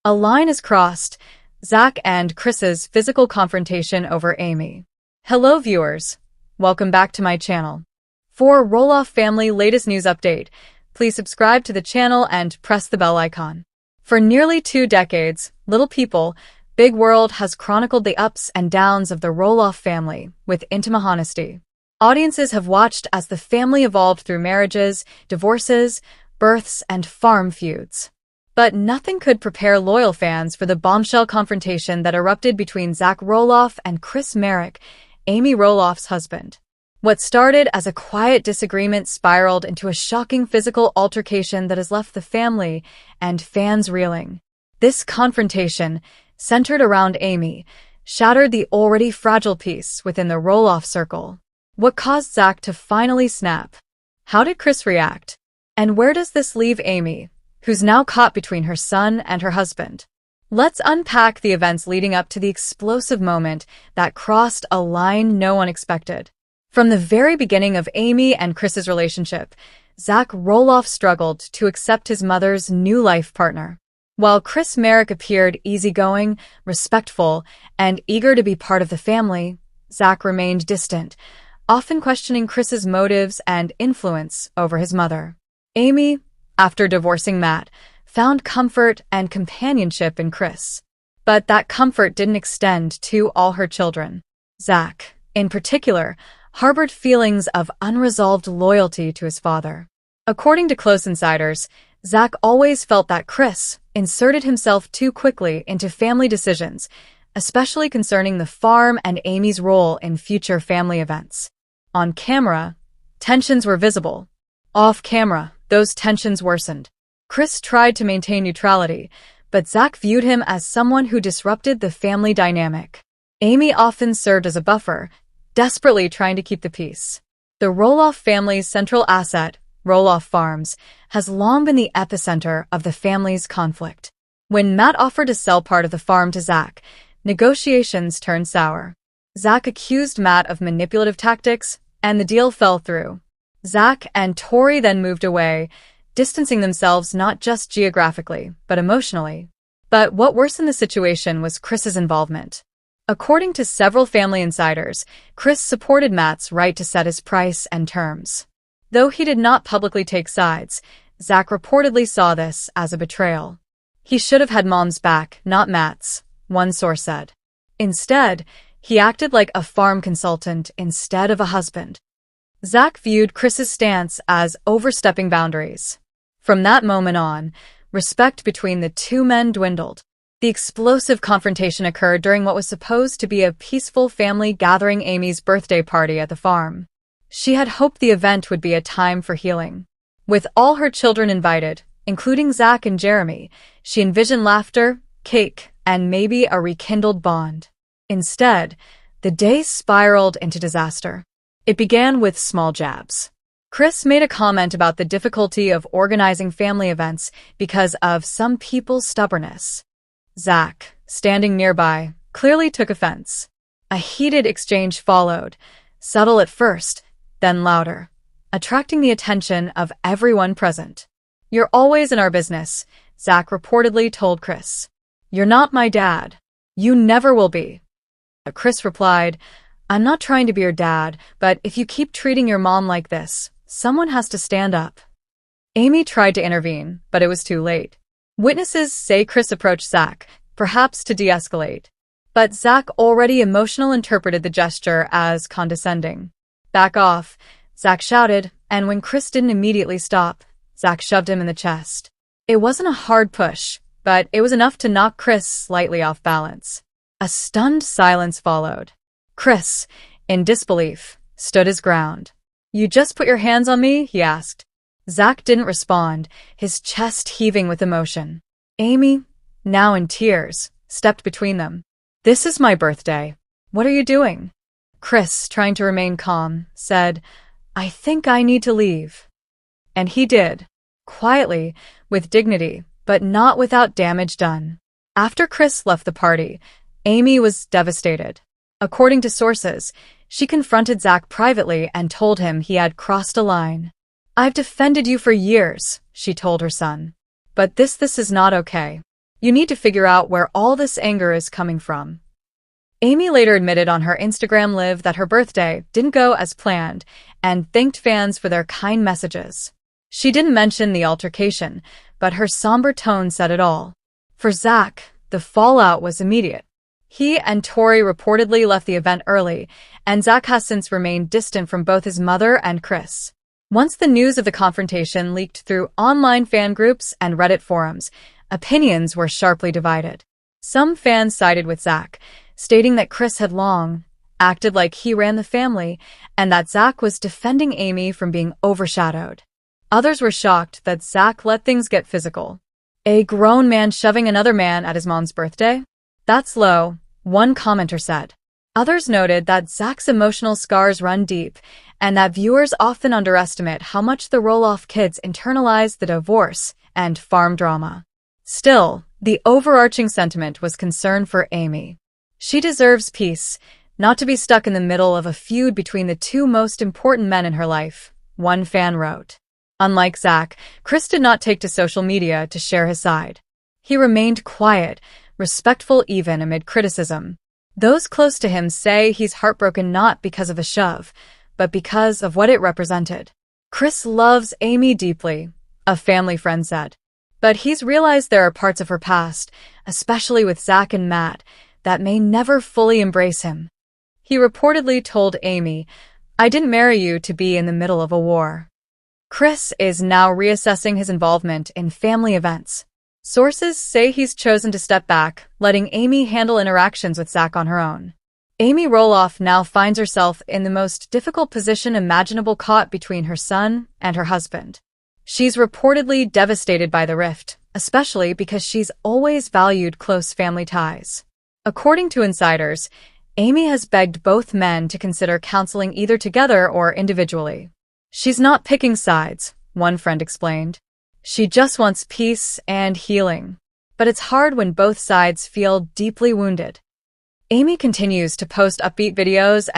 A line is crossed. Zach and Chris's physical confrontation over Amy. Hello viewers, welcome back to my channel. For Roloff family latest news update, please subscribe to the channel and press the bell icon. For nearly 2 decades, Little People, Big World has chronicled the ups and downs of the Roloff family with intimate honesty. Audiences have watched as the family evolved through marriages, divorces, births, and farm feuds. But nothing could prepare loyal fans for the bombshell confrontation that erupted between Zach Roloff and Chris Marek, Amy Roloff's husband. What started as a quiet disagreement spiraled into a shocking physical altercation that has left the family and fans reeling. This confrontation, centered around Amy, shattered the already fragile peace within the Roloff circle. What caused Zach to finally snap? How did Chris react? And where does this leave Amy, who's now caught between her son and her husband? Let's unpack the events leading up to the explosive moment that crossed a line no one expected. From the very beginning of Amy and Chris's relationship, Zach Roloff struggled to accept his mother's new life partner. While Chris Marek appeared easygoing, respectful, and eager to be part of the family, Zach remained distant, often questioning Chris's motives and influence over his mother. Amy, after divorcing Matt, found comfort and companionship in Chris. But that comfort didn't extend to all her children. Zach, in particular, harbored feelings of unresolved loyalty to his father. According to close insiders, Zach always felt that Chris inserted himself too quickly into family decisions, especially concerning the farm and Amy's role in future family events. On camera, tensions were visible. Off camera, those tensions worsened. Chris tried to maintain neutrality, but Zach viewed him as someone who disrupted the family dynamic. Amy often served as a buffer, desperately trying to keep the peace. The Roloff family's central asset, Roloff Farms, has long been the epicenter of the family's conflict. When Matt offered to sell part of the farm to Zach, negotiations turned sour. Zach accused Matt of manipulative tactics, and the deal fell through. Zach and Tori then moved away, distancing themselves not just geographically, but emotionally. But what worsened the situation was Chris's involvement. According to several family insiders, Chris supported Matt's right to set his price and terms. Though he did not publicly take sides, Zach reportedly saw this as a betrayal. He should have had Mom's back, not Matt's, one source said. Instead, he acted like a farm consultant instead of a husband. Zach viewed Chris's stance as overstepping boundaries. From that moment on, respect between the two men dwindled. The explosive confrontation occurred during what was supposed to be a peaceful family gathering, Amy's birthday party at the farm. She had hoped the event would be a time for healing. With all her children invited, including Zach and Jeremy, she envisioned laughter, cake, and maybe a rekindled bond. Instead, the day spiraled into disaster. It began with small jabs. Chris made a comment about the difficulty of organizing family events because of some people's stubbornness. Zach, standing nearby, clearly took offense. A heated exchange followed, subtle at first, then louder, attracting the attention of everyone present. "You're always in our business," Zach reportedly told Chris. "You're not my dad. You never will be." Chris replied, "I'm not trying to be your dad, but if you keep treating your mom like this, someone has to stand up." Amy tried to intervene, but it was too late. Witnesses say Chris approached Zach, perhaps to de-escalate. But Zach already emotionally interpreted the gesture as condescending. "Back off," Zach shouted, and when Chris didn't immediately stop, Zach shoved him in the chest. It wasn't a hard push, but it was enough to knock Chris slightly off balance. A stunned silence followed. Chris, in disbelief, stood his ground. "You just put your hands on me?" he asked. Zach didn't respond, his chest heaving with emotion. Amy, now in tears, stepped between them. "This is my birthday. What are you doing?" Chris, trying to remain calm, said, "I think I need to leave." And he did. Quietly, with dignity, but not without damage done. After Chris left the party, Amy was devastated. According to sources, she confronted Zach privately and told him he had crossed a line. "I've defended you for years," she told her son. "But this is not okay." You need to figure out where all this anger is coming from. Amy later admitted on her Instagram Live that her birthday didn't go as planned and thanked fans for their kind messages. She didn't mention the altercation, but her somber tone said it all. For Zach, the fallout was immediate. He and Tori reportedly left the event early, and Zach has since remained distant from both his mother and Chris. Once the news of the confrontation leaked through online fan groups and Reddit forums, opinions were sharply divided. Some fans sided with Zach, stating that Chris had long acted like he ran the family and that Zach was defending Amy from being overshadowed. Others were shocked that Zach let things get physical. A grown man shoving another man at his mom's birthday? That's low, one commenter said. Others noted that Zach's emotional scars run deep and that viewers often underestimate how much the Roloff kids internalize the divorce and farm drama. Still, the overarching sentiment was concern for Amy. She deserves peace, not to be stuck in the middle of a feud between the two most important men in her life, one fan wrote. Unlike Zach, Chris did not take to social media to share his side. He remained quiet, respectful even amid criticism. Those close to him say he's heartbroken not because of the shove, but because of what it represented. Chris loves Amy deeply, a family friend said. But he's realized there are parts of her past, especially with Zach and Matt, that may never fully embrace him. He reportedly told Amy, "I didn't marry you to be in the middle of a war." Chris is now reassessing his involvement in family events. Sources say he's chosen to step back, letting Amy handle interactions with Zach on her own. Amy Roloff now finds herself in the most difficult position imaginable, caught between her son and her husband. She's reportedly devastated by the rift, especially because she's always valued close family ties. According to insiders, Amy has begged both men to consider counseling either together or individually. She's not picking sides, one friend explained. She just wants peace and healing. But it's hard when both sides feel deeply wounded. Amy continues to post upbeat videos and